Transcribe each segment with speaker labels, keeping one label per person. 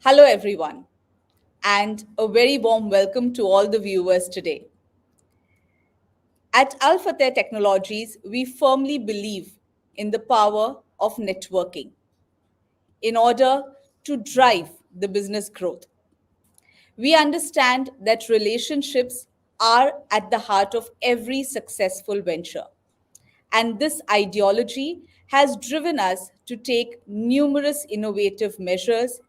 Speaker 1: Hello, everyone, and a very warm welcome to all the viewers today. At Al Fateh Technologies, we firmly believe in the power of networking in order to drive the business growth. We understand that relationships are at the heart of every successful venture. And this ideology has driven us to take numerous innovative measures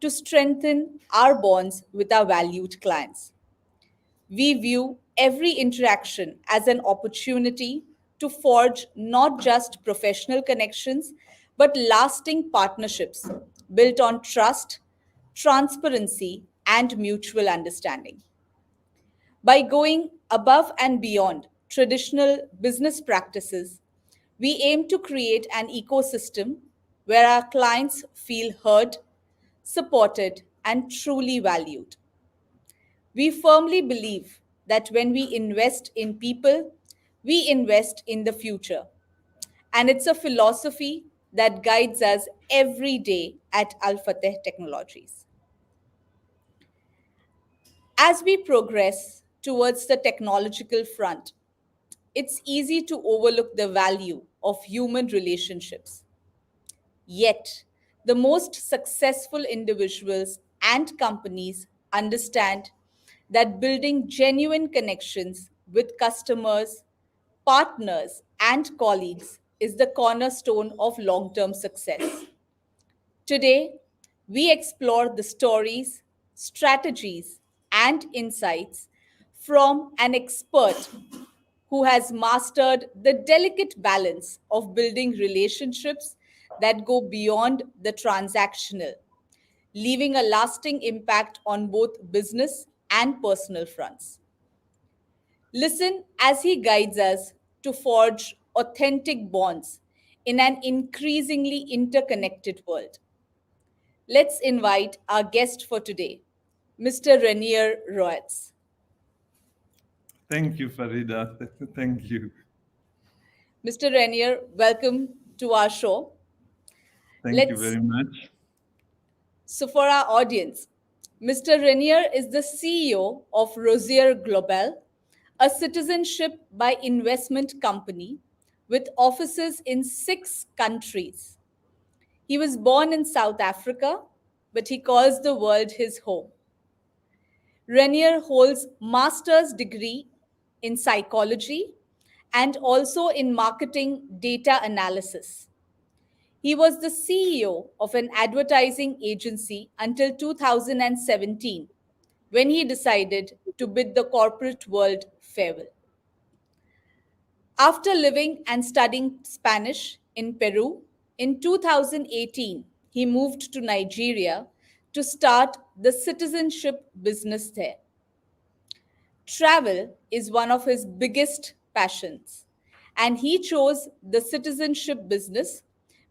Speaker 1: to strengthen our bonds with our valued clients. We view every interaction as an opportunity to forge not just professional connections, but lasting partnerships built on trust, transparency, and mutual understanding. By going above and beyond traditional business practices, we aim to create an ecosystem where our clients feel heard, supported, and truly valued. We firmly believe that when we invest in people, we invest in the future. And it's a philosophy that guides us every day at Al Fateh Technologies. As we progress towards the technological front, it's easy to overlook the value of human relationships. Yet, the most successful individuals and companies understand that building genuine connections with customers, partners, and colleagues is the cornerstone of long term success. Today, we explore the stories, strategies, and insights from an expert who has mastered the delicate balance of building relationships that go beyond the transactional, leaving a lasting impact on both business and personal fronts. Listen as he guides us to forge authentic bonds in an increasingly interconnected world. Let's invite our guest for today, Mr. Renier Roets.
Speaker 2: Thank you, Farida. Thank you.
Speaker 1: Mr. Renier, welcome to our show.
Speaker 2: Thank you
Speaker 1: Let's
Speaker 2: very much.
Speaker 1: So, for our audience, Mr. Renier is the CEO of Rosier Global, a citizenship by investment company with offices in 6 countries. He was born in South Africa, but he calls the world his home. Renier holds master's degree in psychology and also in marketing data analysis. He was the CEO of an advertising agency until 2017, when he decided to bid the corporate world farewell. After living and studying Spanish in Peru, in 2018, he moved to Nigeria to start the citizenship business there. Travel is one of his biggest passions, and he chose the citizenship business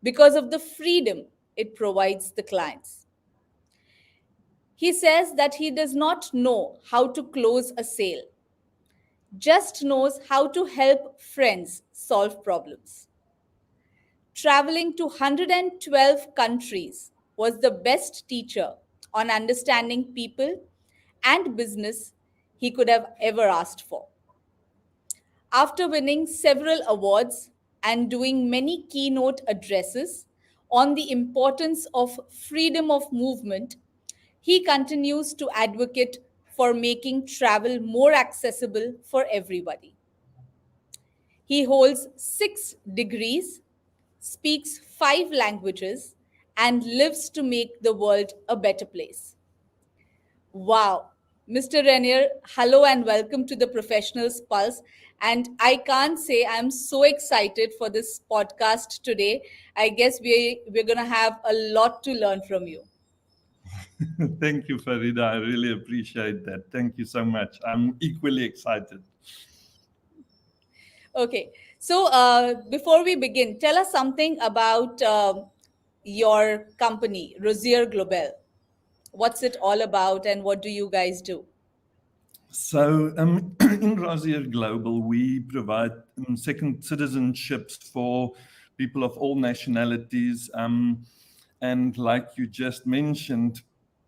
Speaker 1: because of the freedom it provides the clients. He says that he does not know how to close a sale, just knows how to help friends solve problems. Traveling to 112 countries was the best teacher on understanding people and business he could have ever asked for. After winning several awards and doing many keynote addresses on the importance of freedom of movement, he continues to advocate for making travel more accessible for everybody. He holds 6 degrees, speaks 5 languages, and lives to make the world a better place. Wow. Mr. Renier, hello and welcome to the Professionals Pulse. And I can't say I'm so excited for this podcast today. I guess we're going to have a lot to learn from you.
Speaker 2: Thank you, Farida. I really appreciate that. Thank you so much. I'm equally excited.
Speaker 1: Okay. So before we begin, tell us something about your company, Rosier Global. What's it all about and what do you guys do?
Speaker 2: So, in Razier Global, we provide second citizenships for people of all nationalities. And like you just mentioned,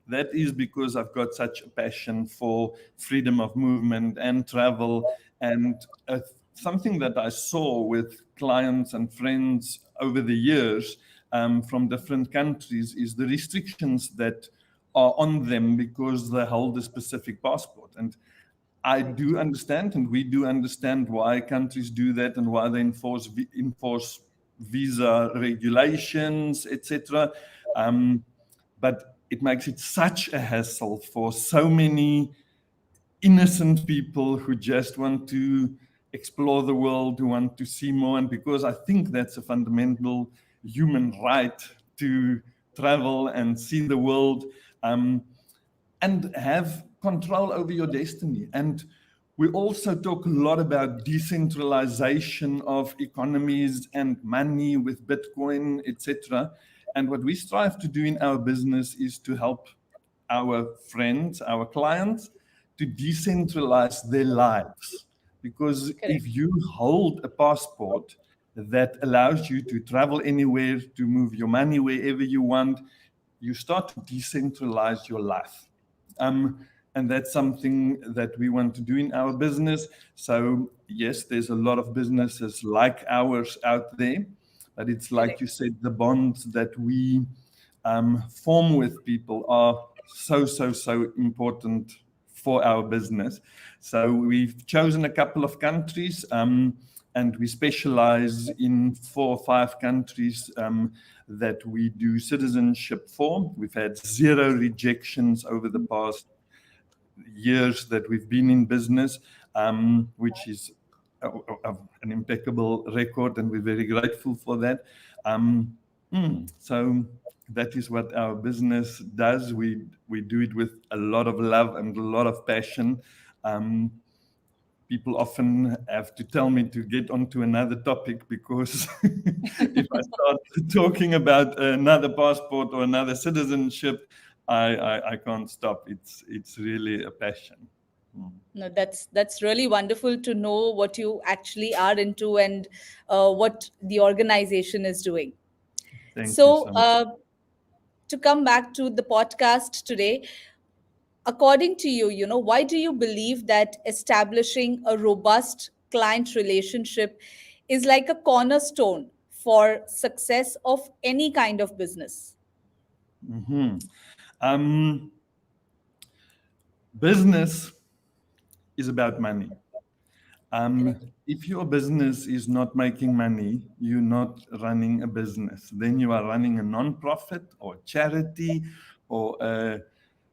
Speaker 2: that is because I've got such a passion for freedom of movement and travel. And something that I saw with clients and friends over the years from different countries is the restrictions that are on them because they hold a specific passport. And I do understand, and we do understand why countries do that and why they enforce visa regulations, etc. But it makes it such a hassle for so many innocent people who just want to explore the world, who want to see more. And because I think that's a fundamental human right to travel and see the world and have control over your destiny. And we also talk a lot about decentralization of economies and money with Bitcoin, etc. And what we strive to do in our business is to help our friends, our clients, to decentralize their lives. Because if you hold a passport that allows you to travel anywhere, to move your money wherever you want, you start to decentralize your life. And that's something that we want to do in our business. So yes, there's a lot of businesses like ours out there, but it's like you said, the bonds that we form with people are so important for our business. So we've chosen a couple of countries and we specialize in 4 or 5 countries that we do citizenship for. We've had 0 rejections over the past years that we've been in business, which is an impeccable record, and we're very grateful for that. So that is what our business does. We do it with a lot of love and a lot of passion. People often have to tell me to get onto another topic because if I start talking about another passport or another citizenship, I can't stop. It's really a passion.
Speaker 1: No, that's really wonderful to know what you actually are into and what the organization is doing.
Speaker 2: Thank you
Speaker 1: So,
Speaker 2: so much.
Speaker 1: to come back to the podcast today, according to you, why do you believe that establishing a robust client relationship is like a cornerstone for success of any kind of business?
Speaker 2: Business is about money. If your business is not making money, you're not running a business. Then you are running a non-profit or charity or a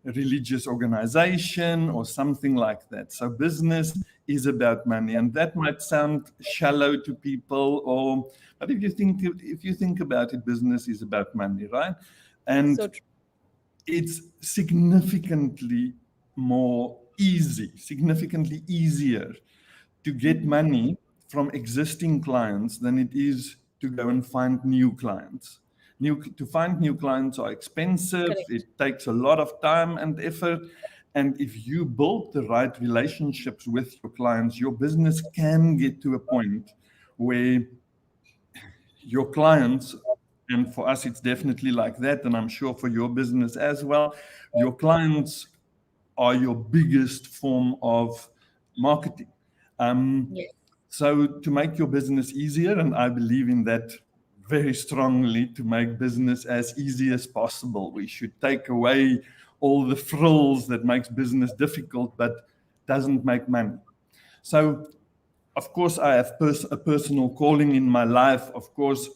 Speaker 2: religious organization or something like that. So business is about money, and that might sound shallow to people, but if you think about it, business is about money, right? And
Speaker 1: So true.
Speaker 2: it's significantly significantly easier to get money from existing clients than it is to go and find new clients. To find new clients are expensive.
Speaker 1: Correct.
Speaker 2: It takes a lot of time and effort. And if you build the right relationships with your clients, your business can get to a point where your clients, and for us, it's definitely like that, and I'm sure for your business as well, your clients are your biggest form of marketing.
Speaker 1: Yes.
Speaker 2: So to make your business easier, and I believe in that very strongly, to make business as easy as possible, we should take away all the frills that makes business difficult but doesn't make money. So of course, I have a personal calling in my life. Of course,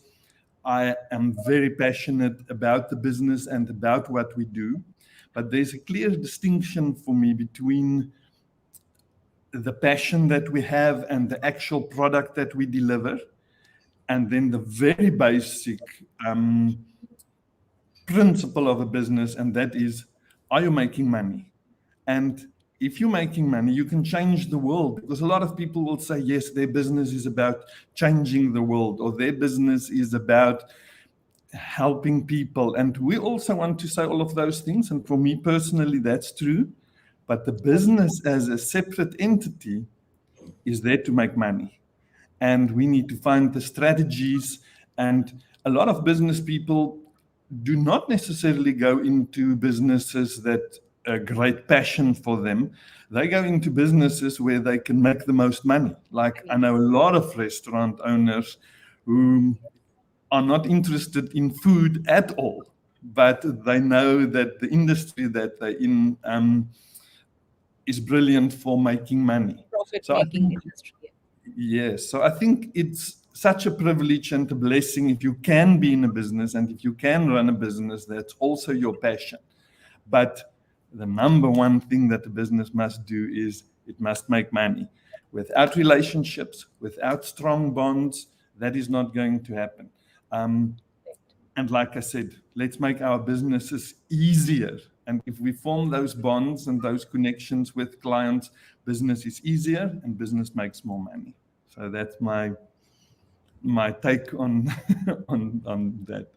Speaker 2: I am very passionate about the business and about what we do. But there's a clear distinction for me between the passion that we have and the actual product that we deliver, and then the very basic principle of a business, and that is, are you making money? And if you're making money, you can change the world, because a lot of people will say, yes, their business is about changing the world, or their business is about helping people. And we also want to say all of those things. And for me personally, that's true. But the business as a separate entity is there to make money. And we need to find the strategies. And a lot of business people do not necessarily go into businesses that a great passion for them. They go into businesses where they can make the most money. Like I know a lot of restaurant owners who are not interested in food at all, but they know that the industry that they're in is brilliant for making money.
Speaker 1: Profit
Speaker 2: So I
Speaker 1: making
Speaker 2: think,
Speaker 1: industry.
Speaker 2: yes, so I think it's such a privilege and a blessing if you can be in a business and if you can run a business that's also your passion. But the number one thing that the business must do is it must make money. Without relationships, without strong bonds, that is not going to happen. And like I said, let's make our businesses easier. And if we form those bonds and those connections with clients, business is easier and business makes more money. So that's my take on on that.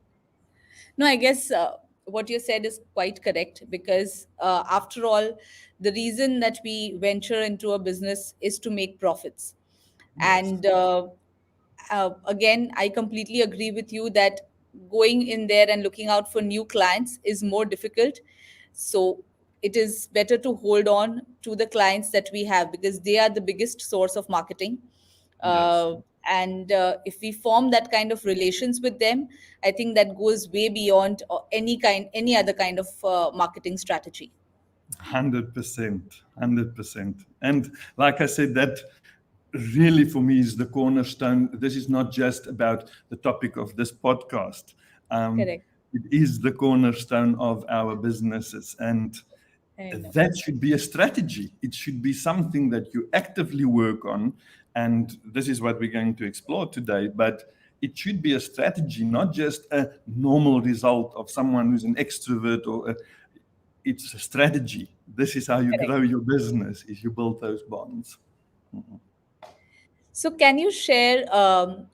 Speaker 1: No, I guess what you said is quite correct because, after all, the reason that we venture into a business is to make profits.
Speaker 2: Yes.
Speaker 1: And again, I completely agree with you that going in there and looking out for new clients is more difficult. So it is better to hold on to the clients that we have because they are the biggest source of marketing.
Speaker 2: Yes.
Speaker 1: And if we form that kind of relations with them, I think that goes way beyond any other kind of marketing strategy.
Speaker 2: 100%, 100%. And like I said, that really for me is the cornerstone. This is not just about the topic of this podcast.
Speaker 1: Correct.
Speaker 2: It is the cornerstone of our businesses. And
Speaker 1: I know.
Speaker 2: that should be a strategy. It should be something that you actively work on. And this is what we're going to explore today. But it should be a strategy, not just a normal result of someone who's an extrovert or it's a strategy. This is how you
Speaker 1: Correct.
Speaker 2: grow your business, is you build those bonds.
Speaker 1: So, can you share a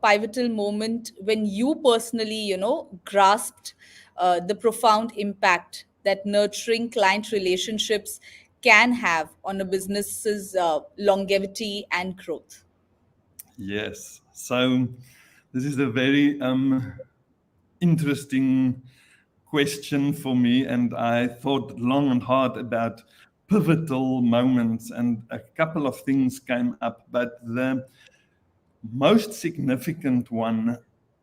Speaker 1: pivotal moment when you personally, grasped the profound impact that nurturing client relationships can have on a business's longevity and growth?
Speaker 2: Yes. So this is a very interesting question for me, and I thought long and hard about pivotal moments, and a couple of things came up, but the most significant one,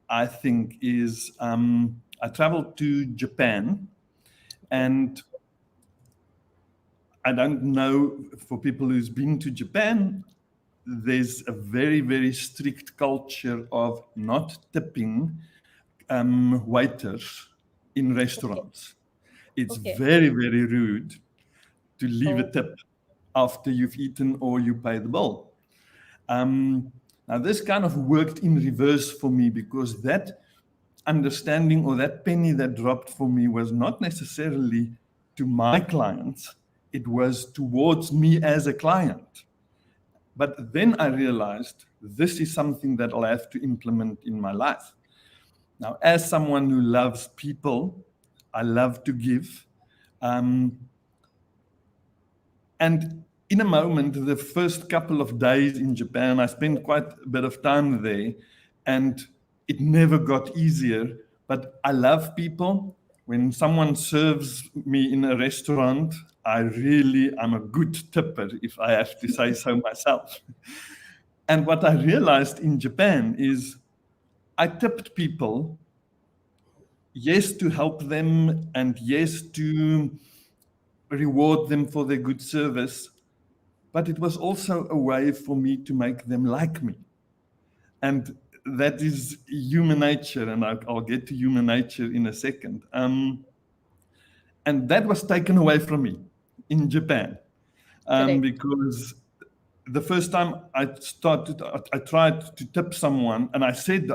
Speaker 2: I think, is I traveled to Japan, and I don't know for people who's been to Japan, there's a very, very strict culture of not tipping waiters in restaurants. It's
Speaker 1: Okay.
Speaker 2: very, very rude to leave a
Speaker 1: Oh,
Speaker 2: tip after you've eaten or you pay the bill. Now, this kind of worked in reverse for me because that understanding or that penny that dropped for me was not necessarily to my clients, it was towards me as a client. But then I realized this is something that I'll have to implement in my life. Now, as someone who loves people, I love to give. And in a moment, the first couple of days in Japan, I spent quite a bit of time there, and it never got easier. But I love people. When someone serves me in a restaurant, I'm a good tipper, if I have to say so myself. And what I realized in Japan is I tipped people, yes, to help them, and yes, to reward them for their good service, but it was also a way for me to make them like me. And that is human nature, and I'll get to human nature in a second. And that was taken away from me in Japan,
Speaker 1: correct.
Speaker 2: because the first time I tried to tip someone, and I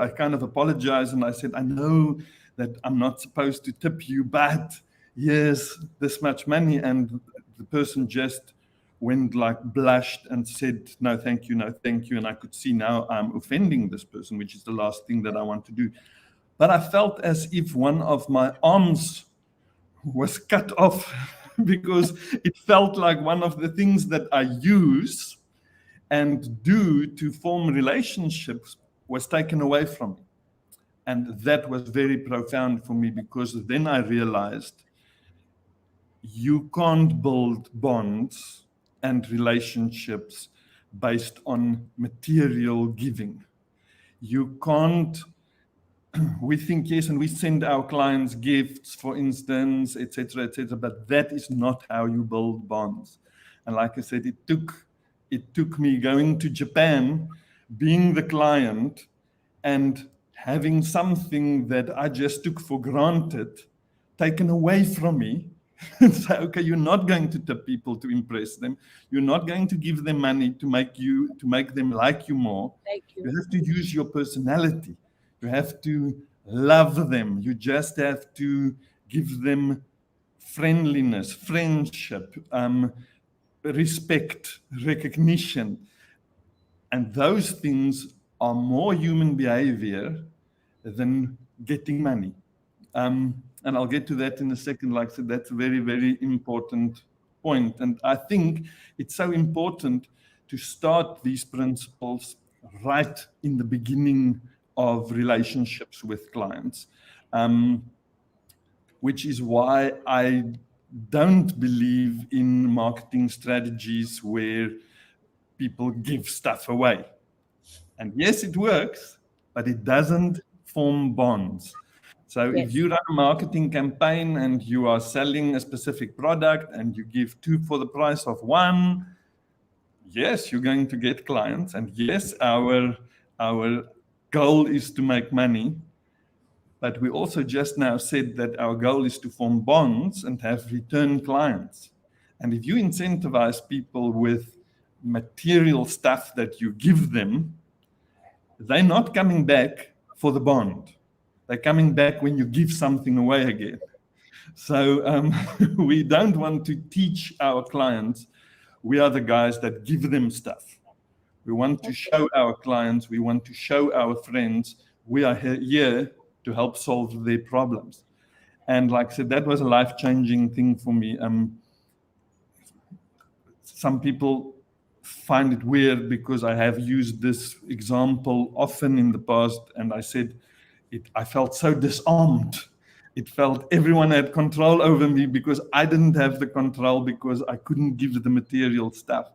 Speaker 2: kind of apologized, and I said, I know that I'm not supposed to tip you, but yes, this much money. And the person just went like blushed and said, no, thank you, no, thank you. And I could see now I'm offending this person, which is the last thing that I want to do. But I felt as if one of my arms was cut off because it felt like one of the things that I use and do to form relationships was taken away from me. And that was very profound for me, because then I realized you can't build bonds and relationships based on material giving. You can't, we think, yes, and we send our clients gifts, for instance, etc., etc., but that is not how you build bonds. And like I said, it took me going to Japan, being the client, and having something that I just took for granted taken away from me. And say, okay, you're not going to tip people to impress them. You're not going to give them money to make them like you more.
Speaker 1: Thank you.
Speaker 2: You have to use your personality. You have to love them. You just have to give them friendliness, friendship, respect, recognition. And those things are more human behavior than getting money. And I'll get to that in a second. Like I said, that's a very, very important point. And I think it's so important to start these principles right in the beginning of relationships with clients, which is why I don't believe in marketing strategies where people give stuff away. And yes, it works, but it doesn't form bonds. So if
Speaker 1: Yes.
Speaker 2: you run a marketing campaign and you are selling a specific product and you give two for the price of one, yes, you're going to get clients. And yes, our goal is to make money. But we also just now said that our goal is to form bonds and have return clients. And if you incentivize people with material stuff that you give them, they're not coming back for the bond. They're coming back when you give something away again. So we don't want to teach our clients we are the guys that give them stuff. We want to show our clients, we want to show our friends, we are here to help solve their problems. And like I said, that was a life-changing thing for me. Some people find it weird because I have used this example often in the past, and I said I felt so disarmed. It felt everyone had control over me because I didn't have the control, because I couldn't give the material stuff.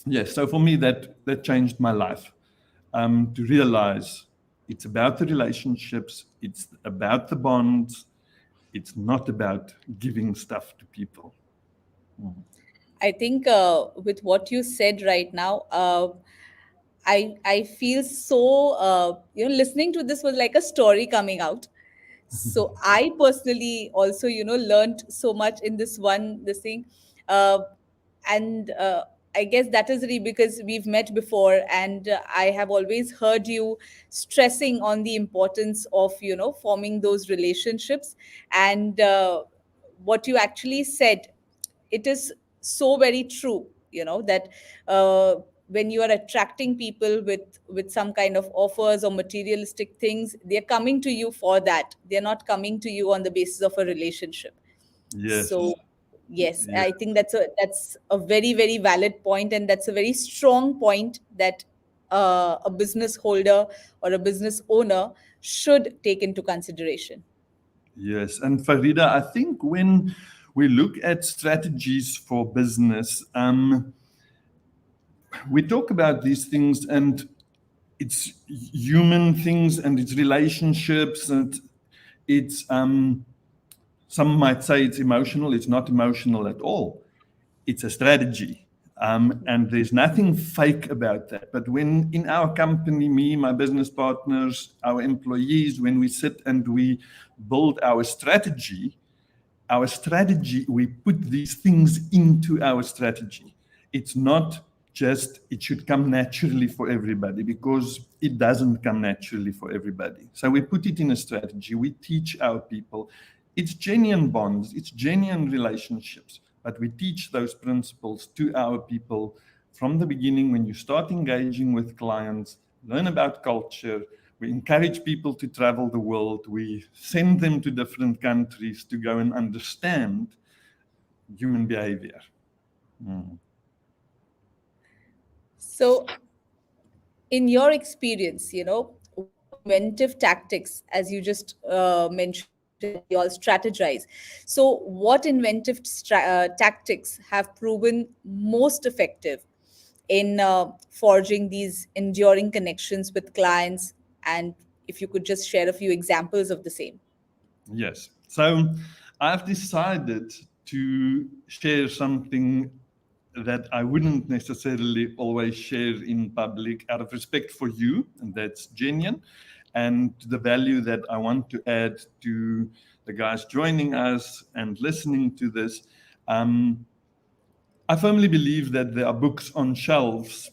Speaker 2: Yes, so for me that changed my life, to realize it's about the relationships, it's about the bonds, it's not about giving stuff to people.
Speaker 1: I think with what you said right now, I feel so listening to this was like a story coming out. So I personally also learned so much in this thing, uh, and I guess that is really because we've met before, and I have always heard you stressing on the importance of forming those relationships, and what you actually said, it is so very true, that uh, when you are attracting people with some kind of offers or materialistic things, they're coming to you for that. They're not coming to you on the basis of a relationship.
Speaker 2: Yes.
Speaker 1: So yes,
Speaker 2: Yeah.
Speaker 1: I think that's a very, very valid point, and that's a very strong point that a business holder or a business owner should take into consideration.
Speaker 2: Yes. And Farida, I think when we look at strategies for business, we talk about these things, and it's human things, and it's relationships, and it's some might say it's emotional. It's not emotional at all. It's a strategy. And there's nothing fake about that. But when in our company, me, my business partners, our employees, when we sit and we build our strategy, we put these things into our strategy. It's not just, it should come naturally for everybody, because it doesn't come naturally for everybody. So we put it in a strategy. We teach our people. It's genuine bonds, it's genuine relationships, but we teach those principles to our people from the beginning. When you start engaging with clients, learn about culture. We encourage people to travel the world. We send them to different countries to go and understand human behavior.
Speaker 1: So in your experience, what inventive tactics, as you just mentioned, that you all strategize. So, what inventive tactics have proven most effective in forging these enduring connections with clients? And if you could just share a few examples of the same.
Speaker 2: Yes. So I've decided to share something that I wouldn't necessarily always share in public out of respect for you, and that's genuine, and the value that I want to add to the guys joining us and listening to this. I firmly believe that there are books on shelves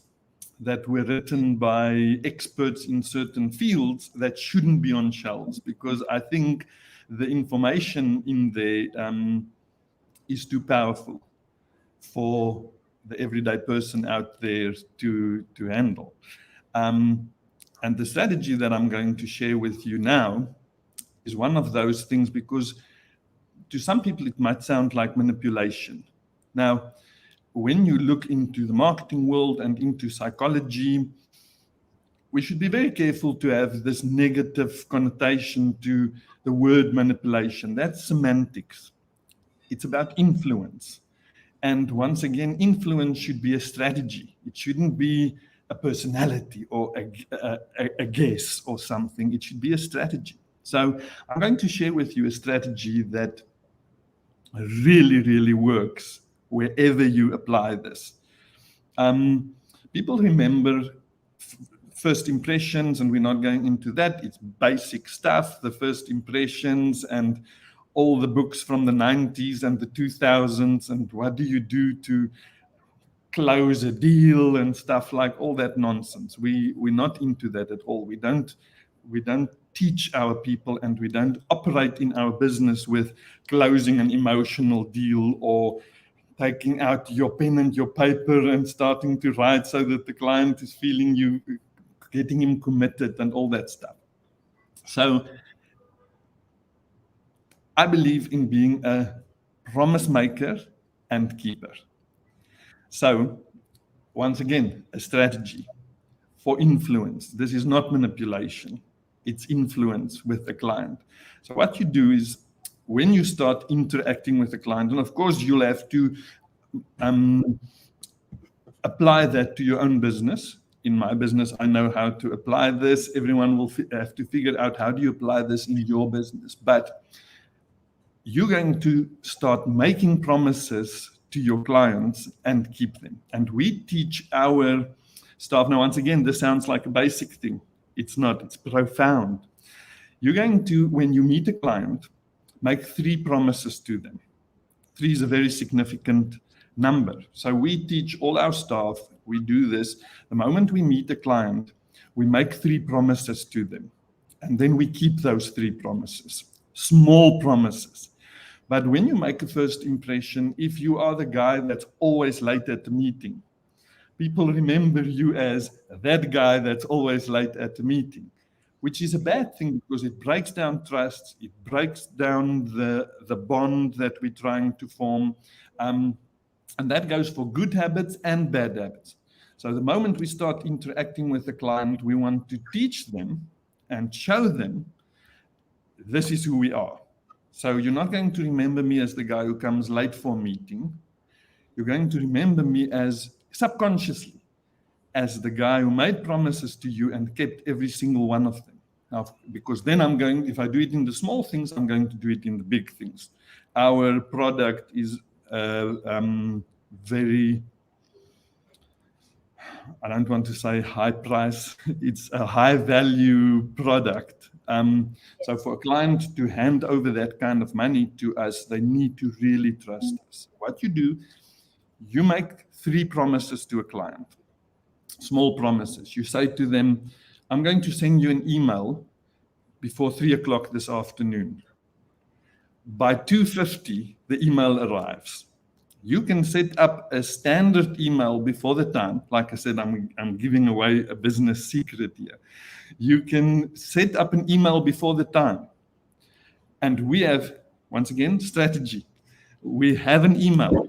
Speaker 2: that were written by experts in certain fields that shouldn't be on shelves, because I think the information in there is too powerful for the everyday person out there to handle. And the strategy that I'm going to share with you now is one of those things, because to some people it might sound like manipulation. Now, when you look into the marketing world and into psychology, we should be very careful to have this negative connotation to the word manipulation. That's semantics. It's about influence. And once again, influence should be a strategy. It shouldn't be a personality or a guess or something. It should be a strategy. So I'm going to share with you a strategy that really, really works wherever you apply this. People remember first impressions, and we're not going into that. It's basic stuff, the first impressions and all the books from the 90s and the 2000s, and what do you do to close a deal and stuff, like all that nonsense. We're not into that at all. We don't teach our people, and we don't operate in our business with closing an emotional deal or taking out your pen and your paper and starting to write so that the client is feeling you, getting him committed and all that stuff. So I believe in being a promise maker and keeper. So once again, a strategy for influence. This is not manipulation. It's influence with the client. So what you do is, when you start interacting with the client, and of course you'll have to apply that to your own business. In my business, I know how to apply this. Everyone will have to figure out, how do you apply this in your business? But you're going to start making promises to your clients and keep them. And we teach our staff. Now, once again, this sounds like a basic thing. It's not, it's profound. You're going to, when you meet a client, make 3 promises to them. 3 is a very significant number. So we teach all our staff, we do this. The moment we meet a client, we make 3 promises to them. And then we keep those 3 promises, small promises. But when you make a first impression, if you are the guy that's always late at the meeting, people remember you as that guy that's always late at the meeting, which is a bad thing, because it breaks down trust, it breaks down the bond that we're trying to form. And that goes for good habits and bad habits. So the moment we start interacting with the client, we want to teach them and show them this is who we are. So you're not going to remember me as the guy who comes late for a meeting. You're going to remember me as, subconsciously, as the guy who made promises to you and kept every single one of them. Now, because then if I do it in the small things, I'm going to do it in the big things. Our product is very, I don't want to say high price, it's a high value product. So for a client to hand over that kind of money to us, they need to really trust us. What you do, you make 3 promises to a client, small promises. You say to them, I'm going to send you an email before 3 o'clock this afternoon. By 2:50, the email arrives. You can set up a standard email before the time. Like I said, I'm giving away a business secret here. You can set up an email before the time. And we have, once again, strategy. We have an email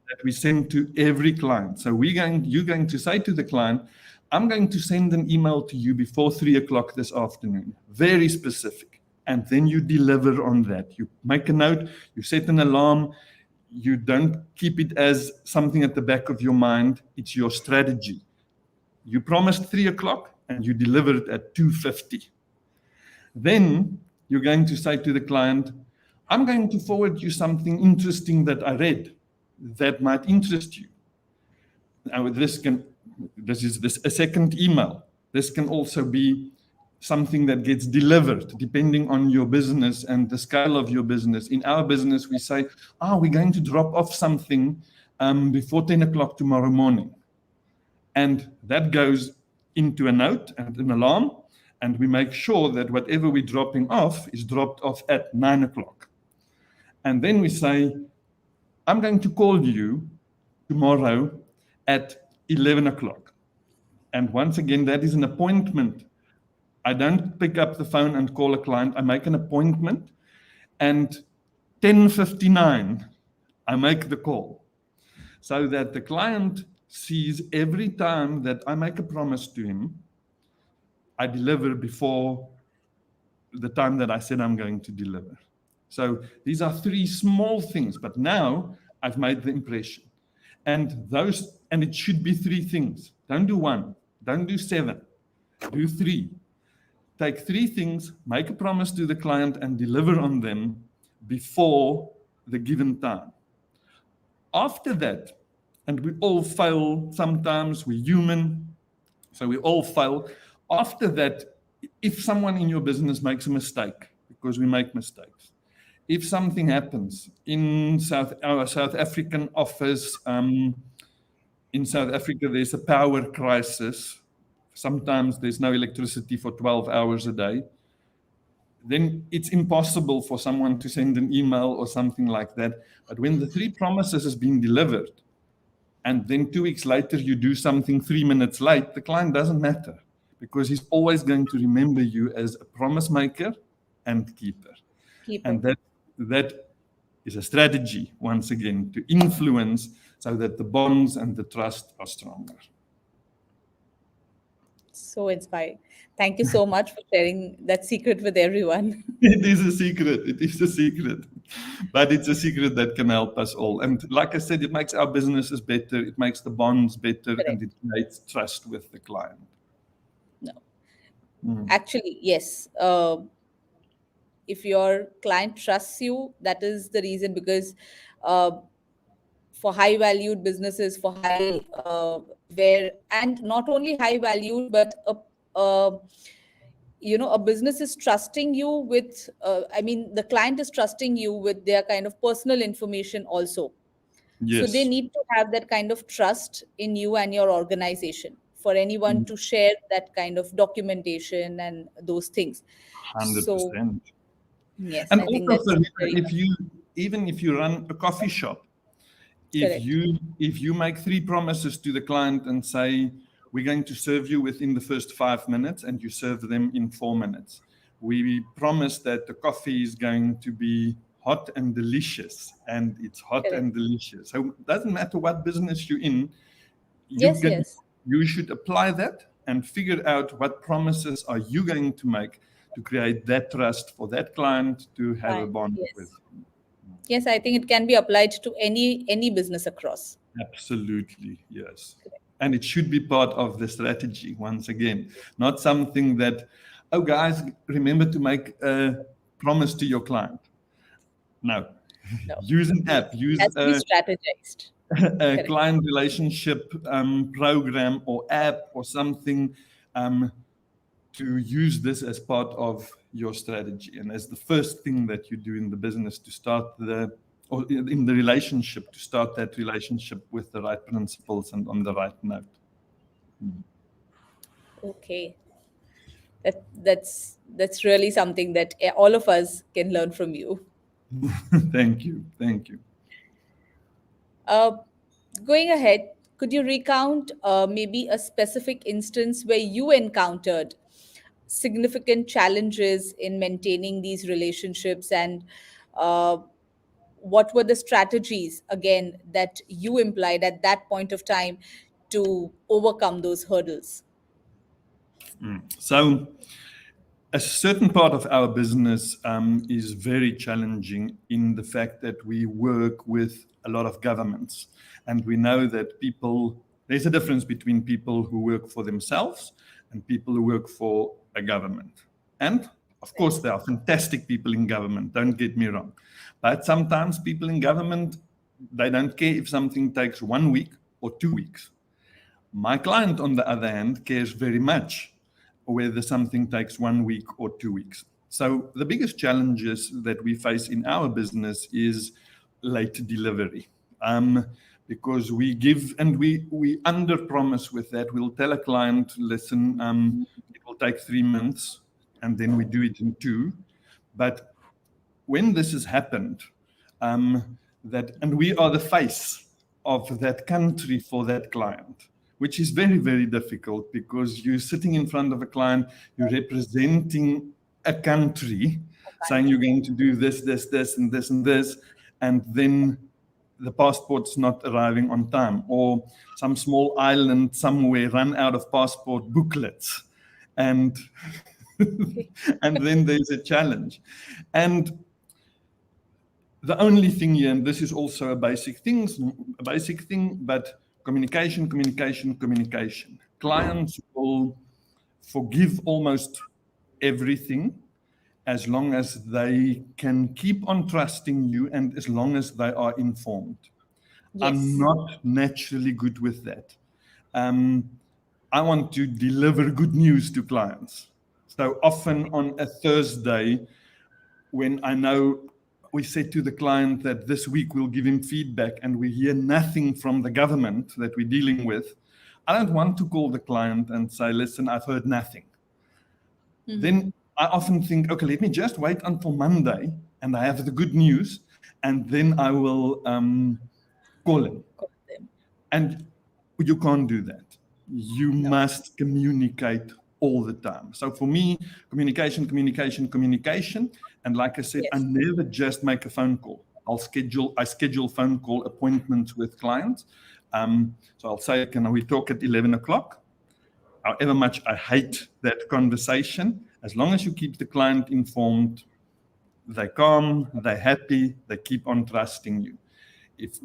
Speaker 2: that we send to every client. So you're going to say to the client, I'm going to send an email to you before 3 o'clock this afternoon, very specific. And then you deliver on that. You make a note, you set an alarm, you don't keep it as something at the back of your mind. It's your strategy. You promised 3 o'clock and you delivered at 2:50. Then you're going to say to the client, I'm going to forward you something interesting that I read that might interest you. Now, this is a second email. This can also be something that gets delivered depending on your business and the scale of your business. In our business, we say, we're going to drop off something before 10 o'clock tomorrow morning. And that goes into a note and an alarm, and we make sure that whatever we're dropping off is dropped off at 9 o'clock. And then we say, I'm going to call you tomorrow at 11 o'clock. And once again, that is an appointment. I don't pick up the phone and call a client. I make an appointment, and 10:59, I make the call, so that the client sees every time that I make a promise to him, I deliver before the time that I said I'm going to deliver. So these are three small things, but now I've made the impression. And it should be three things. Don't do one, don't do seven, do three. Take three things, make a promise to the client and deliver on them before the given time. After that, and we all fail sometimes, we're human, so we all fail. After that, if someone in your business makes a mistake, because we make mistakes, if something happens in our South African office, in South Africa, there's a power crisis. Sometimes there's no electricity for 12 hours a day. Then it's impossible for someone to send an email or something like that. But when the three promises has been delivered, and then 2 weeks later you do something 3 minutes late, the client doesn't matter, because he's always going to remember you as a promise maker and keeper. And that is a strategy, once again, to influence so that the bonds and the trust are stronger.
Speaker 1: So inspiring. Thank you so much for sharing that secret with everyone.
Speaker 2: It is a secret. It is a secret. But it's a secret that can help us all. And like I said, it makes our businesses better. It makes the bonds better. Correct. And it creates trust with the client.
Speaker 1: No. Actually, yes. If your client trusts you, that is the reason, because for high valued businesses, for and not only high valued, but a business is trusting you with, the client is trusting you with their kind of personal information also. Yes. So they need to have that kind of trust in you and your organization for anyone to share that kind of documentation and those things.
Speaker 2: 100%. So,
Speaker 1: yes,
Speaker 2: and also, if you run a coffee shop, if you make three promises to the client and say, we're going to serve you within the first 5 minutes, and you serve them in 4 minutes. We promise that the coffee is going to be hot and delicious, and it's hot and delicious. So it doesn't matter what business you're in. You should apply that and figure out what promises are you going to make to create that trust for that client to have a bond with.
Speaker 1: Yes, I think it can be applied to any business across.
Speaker 2: Absolutely, yes. And it should be part of the strategy, once again. Not something that, guys, remember to make a promise to your client. No. Use an app. Use
Speaker 1: strategized.
Speaker 2: A client relationship program or app or something to use this as part of your strategy and as the first thing that you do in the business to start or in the relationship, to start that relationship with the right principles and on the right note.
Speaker 1: Okay. That's really something that all of us can learn from you.
Speaker 2: Thank you. Thank you.
Speaker 1: Going ahead, could you recount maybe a specific instance where you encountered significant challenges in maintaining these relationships, and what were the strategies, again, that you implied at that point of time to overcome those hurdles?
Speaker 2: So a certain part of our business is very challenging in the fact that we work with a lot of governments. And we know that there's a difference between people who work for themselves and people who work for a government. And of course, there are fantastic people in government, don't get me wrong. But sometimes people in government, they don't care if something takes 1 week or 2 weeks. My client, on the other hand, cares very much whether something takes 1 week or 2 weeks. So the biggest challenges that we face in our business is late delivery. Because we give and we under promise with that. We'll tell a client, listen, it will take 3 months, and then we do it in 2. But when this has happened, and we are the face of that country for that client, which is very, very difficult because you're sitting in front of a client, you're representing a country, saying you're going to do this, this, this, and this, and this, and then the passport's not arriving on time, or some small island somewhere run out of passport booklets, and and then there's a challenge. And the only thing here, and this is also a basic thing, but communication. Clients will forgive almost everything as long as they can keep on trusting you and as long as they are informed.
Speaker 1: Yes.
Speaker 2: I'm not naturally good with that. I want to deliver good news to clients. So often on a Thursday, when I know we said to the client that this week we'll give him feedback and we hear nothing from the government that we're dealing with, I don't want to call the client and say, listen, I've heard nothing. Then I often think, okay, let me just wait until Monday and I have the good news, and then I will call him. And you can't do that. You must communicate all the time. So for me, communication. And like I said, I never just make a phone call. I schedule phone call appointments with clients. So I'll say, can we talk at 11 o'clock? However much I hate that conversation, as long as you keep the client informed, they're calm, they're happy, they keep on trusting you. If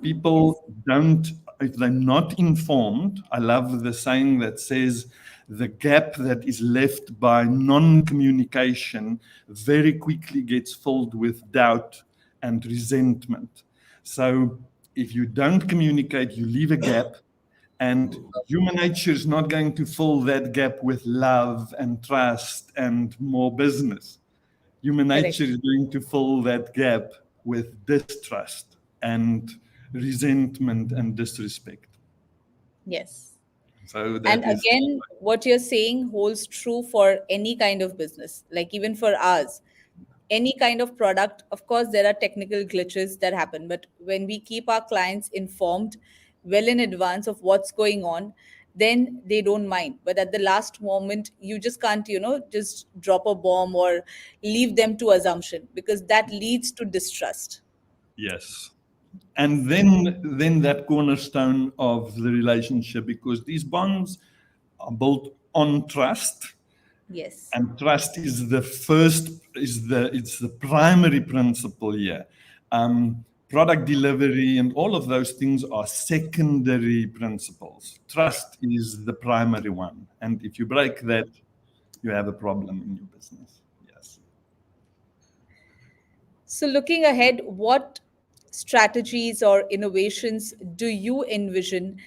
Speaker 2: they're not informed, I love the saying that says, the gap that is left by non-communication very quickly gets filled with doubt and resentment. So if you don't communicate, you leave a gap, and human nature is not going to fill that gap with love and trust and more business. Human nature is going to fill that gap with distrust and resentment and disrespect.
Speaker 1: Yes.
Speaker 2: So
Speaker 1: and again, what you're saying holds true for any kind of business, like even for ours. Any kind of product, of course, there are technical glitches that happen, but when we keep our clients informed well in advance of what's going on, then they don't mind. But at the last moment, you just can't, just drop a bomb or leave them to assumption, because that leads to distrust.
Speaker 2: Yes. And then that cornerstone of the relationship, because these bonds are built on trust.
Speaker 1: Yes.
Speaker 2: And trust is the primary principle here. Product delivery and all of those things are secondary principles. Trust is the primary one. And if you break that, you have a problem in your business. Yes.
Speaker 1: So looking ahead, what strategies or innovations do you envision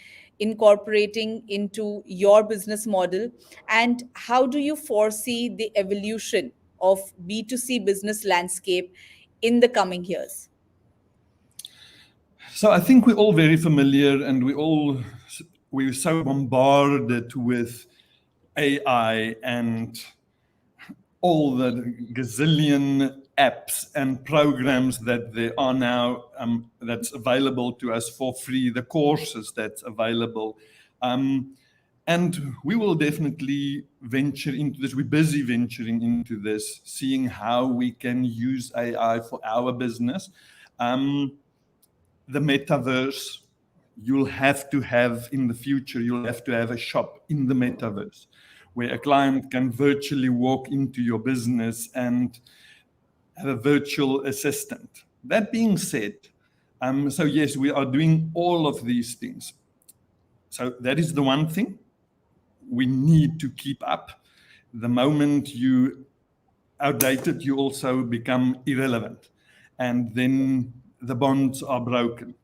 Speaker 1: incorporating into your business model, and how do you foresee the evolution of B2C business landscape in the coming years?
Speaker 2: So I think we're all very familiar, and we're so bombarded with AI and all the gazillion apps and programs that there are now that's available to us for free, the courses that's available. And we will definitely venture into this. We're busy venturing into this, seeing how we can use AI for our business. The metaverse, in the future, you'll have to have a shop in the metaverse where a client can virtually walk into your business and have a virtual assistant. That being said, so yes, we are doing all of these things. So that is the one thing we need to keep up. The moment you outdated, you also become irrelevant, and then the bonds are broken.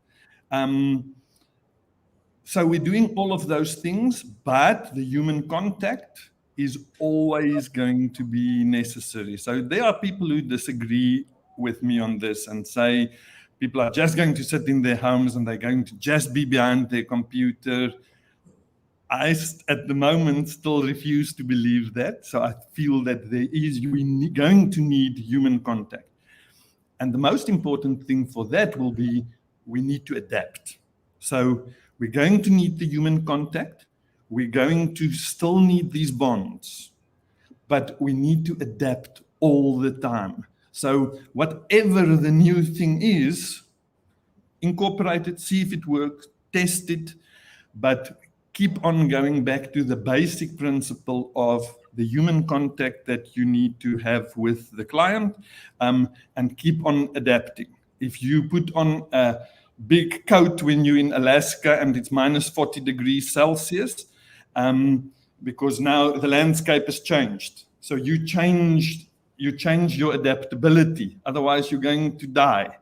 Speaker 2: So we're doing all of those things, but the human contact is always going to be necessary. So there are people who disagree with me on this and say people are just going to sit in their homes and they're going to just be behind their computer. I, at the moment, still refuse to believe that. So I feel that we're going to need human contact. And the most important thing for that will be we need to adapt. So we're going to need the human contact. We're going to still need these bonds, but we need to adapt all the time. So whatever the new thing is, incorporate it, see if it works, test it, but keep on going back to the basic principle of the human contact that you need to have with the client, and keep on adapting. If you put on a big coat when you're in Alaska and it's minus 40 degrees Celsius, because now the landscape has changed. So you change your adaptability. Otherwise, you're going to die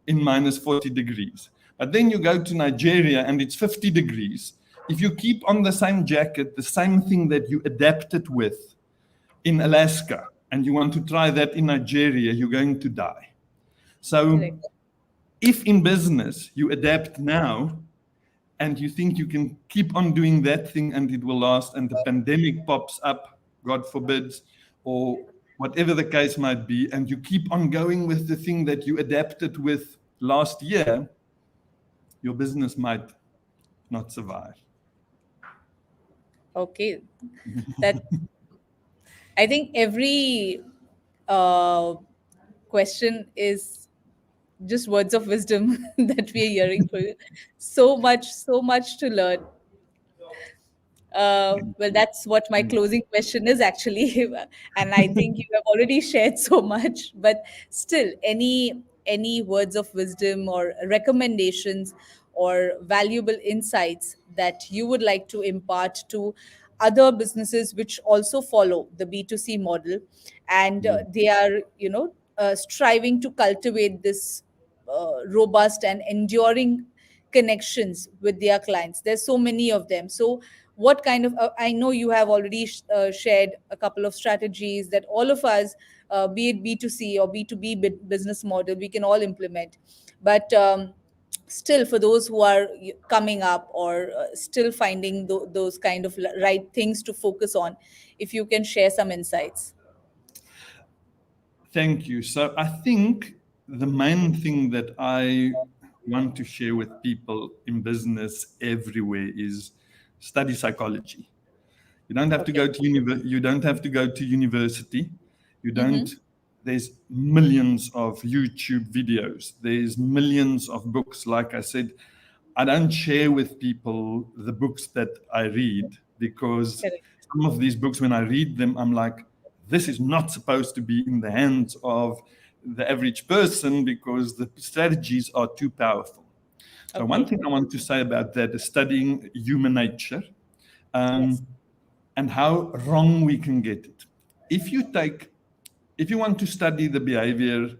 Speaker 2: in minus 40 degrees. But then you go to Nigeria and it's 50 degrees. If you keep on the same jacket, the same thing that you adapted with in Alaska, and you want to try that in Nigeria, you're going to die. So
Speaker 1: Correct.
Speaker 2: if in business you adapt now and you think you can keep on doing that thing and it will last, and the pandemic pops up, God forbids, or whatever the case might be, and you keep on going with the thing that you adapted with last year, your business might not survive.
Speaker 1: Okay. That I think every question is just words of wisdom that we are hearing from you. So much to learn. Well, that's what my closing question is actually, and I think you have already shared so much. But still, any words of wisdom or recommendations or valuable insights that you would like to impart to other businesses which also follow the B2C model, and they are striving to cultivate this robust and enduring connections with their clients. There's so many of them. So what kind of I know you have already shared a couple of strategies that all of us, be it B2C or B2B business model, we can all implement. But still, for those who are coming up or still finding those kind of right things to focus on, if you can share some insights.
Speaker 2: Thank you. So I think the main thing that I want to share with people in business everywhere is study psychology. You don't have to go to you don't have to go to university. You don't. There's millions of YouTube videos. There's millions of books. Like I said, I don't share with people the books that I read, because
Speaker 1: Correct.
Speaker 2: some of these books, when I read them, I'm like, this is not supposed to be in the hands of the average person, because the strategies are too powerful. So one thing I want to say about that is studying human nature,
Speaker 1: Yes.
Speaker 2: and how wrong we can get it. If you want to study the behavior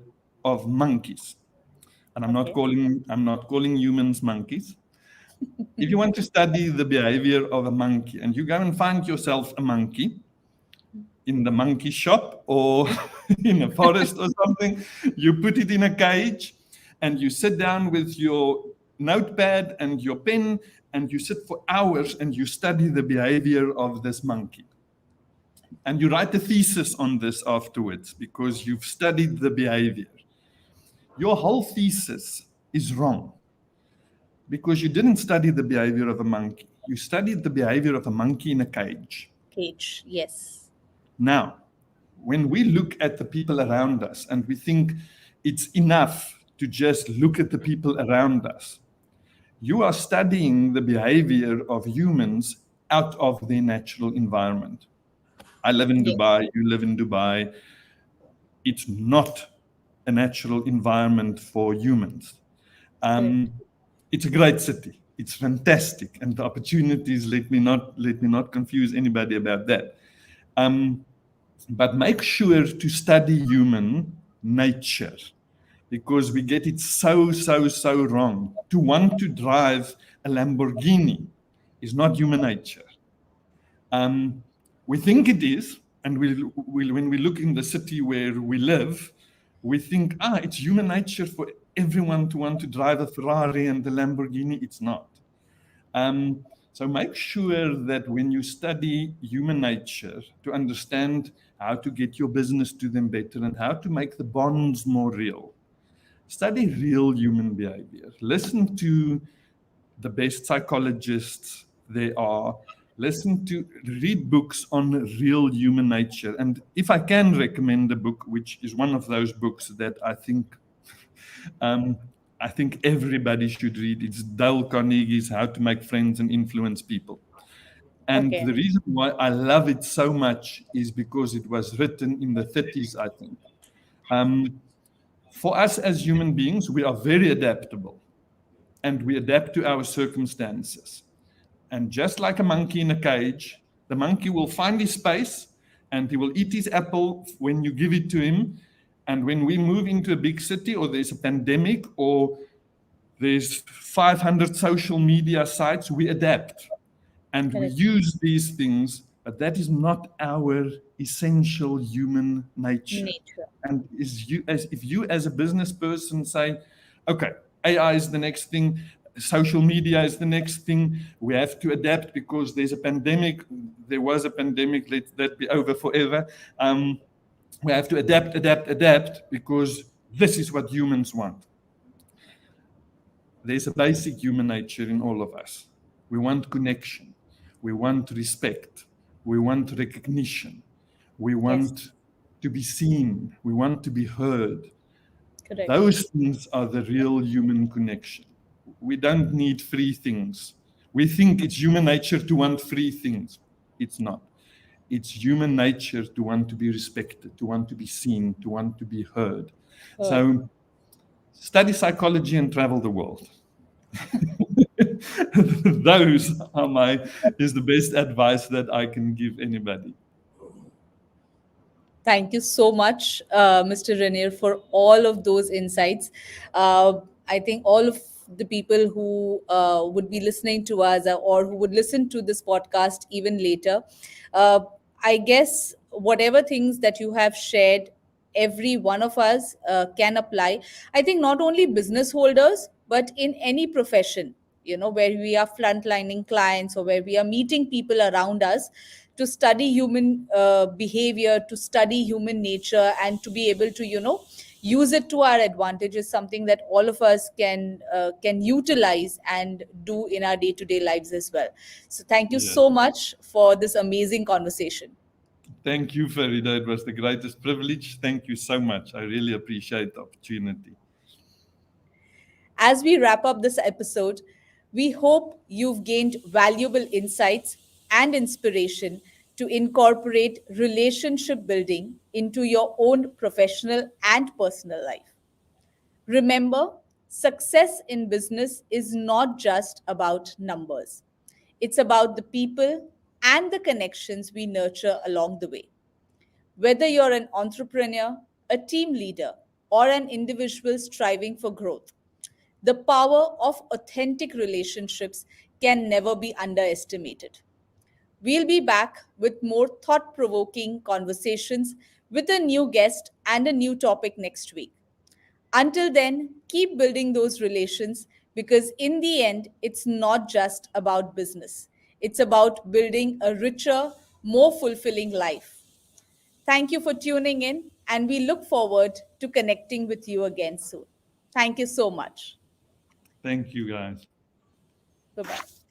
Speaker 2: of monkeys, and I'm not calling humans monkeys. If you want to study the behavior of a monkey, and you go and find yourself a monkey in the monkey shop or in a forest or something, you put it in a cage and you sit down with your notepad and your pen and you sit for hours and you study the behavior of this monkey. And you write a thesis on this afterwards because you've studied the behavior. Your whole thesis is wrong because you didn't study the behavior of a monkey. You studied the behavior of a monkey in a cage.
Speaker 1: Cage, yes.
Speaker 2: Now, when we look at the people around us and we think it's enough to just look at the people around us, you are studying the behavior of humans out of their natural environment. I live in
Speaker 1: Yes.
Speaker 2: Dubai, you live in Dubai. It's not a natural environment for humans.
Speaker 1: Correct.
Speaker 2: It's a great city. It's fantastic, and the opportunities. Let me not confuse anybody about that. But make sure to study human nature, because we get it so wrong. To want to drive a Lamborghini is not human nature. Um, we think it is, and when we look in the city where we live, we think, it's human nature for everyone to want to drive a Ferrari and the Lamborghini. It's not. So make sure that when you study human nature, to understand how to get your business to them better and how to make the bonds more real, study real human behavior. Listen to the best psychologists there are. Read books on real human nature. And if I can recommend a book, which is one of those books that I think everybody should read, it's Dale Carnegie's How to Make Friends and Influence People. And
Speaker 1: Okay.
Speaker 2: the reason why I love it so much is because it was written in the 30s, I think. For us as human beings, we are very adaptable, and we adapt to our circumstances. And just like a monkey in a cage, the monkey will find his space and he will eat his apple when you give it to him. And when we move into a big city, or there's a pandemic, or there's 500 social media sites, we adapt and we
Speaker 1: Correct.
Speaker 2: use these things, but that is not our essential human nature.
Speaker 1: Nature.
Speaker 2: And if you as a business person say, okay, AI is the next thing, social media is the next thing, we have to adapt because there was a pandemic, let that be over forever. We have to adapt because this is what humans want. There's a basic human nature in all of us. We want connection. We want respect. We want recognition. We
Speaker 1: Yes.
Speaker 2: want to be seen. We want to be heard.
Speaker 1: Correct.
Speaker 2: Those things are the real human connection. We don't need free things. We think it's human nature to want free things. It's not. It's human nature to want to be respected, to want to be seen, to want to be heard. So study psychology and travel the world. Those is the best advice that I can give anybody.
Speaker 1: Thank you so much, Mr. Rainier, for all of those insights. I think all of the people who would be listening to us, or who would listen to this podcast even later, uh, I guess whatever things that you have shared, every one of us can apply. I think not only business holders, but in any profession, where we are frontlining clients or where we are meeting people around us, to study human behavior, to study human nature, and to be able to use it to our advantage, is something that all of us can utilize and do in our day to day lives as well. So thank you
Speaker 2: Yes.
Speaker 1: so much for this amazing conversation.
Speaker 2: Thank you, Farida. It was the greatest privilege. Thank you so much. I really appreciate the opportunity.
Speaker 1: As we wrap up this episode, we hope you've gained valuable insights and inspiration to incorporate relationship building into your own professional and personal life. Remember, success in business is not just about numbers, it's about the people and the connections we nurture along the way. Whether you're an entrepreneur, a team leader, or an individual striving for growth, the power of authentic relationships can never be underestimated. We'll be back with more thought provoking conversations with a new guest and a new topic next week. Until then, keep building those relations, because in the end, it's not just about business, it's about building a richer, more fulfilling life. Thank you for tuning in, and we look forward to connecting with you again soon. Thank you so much.
Speaker 2: Thank you, guys.
Speaker 1: Bye bye.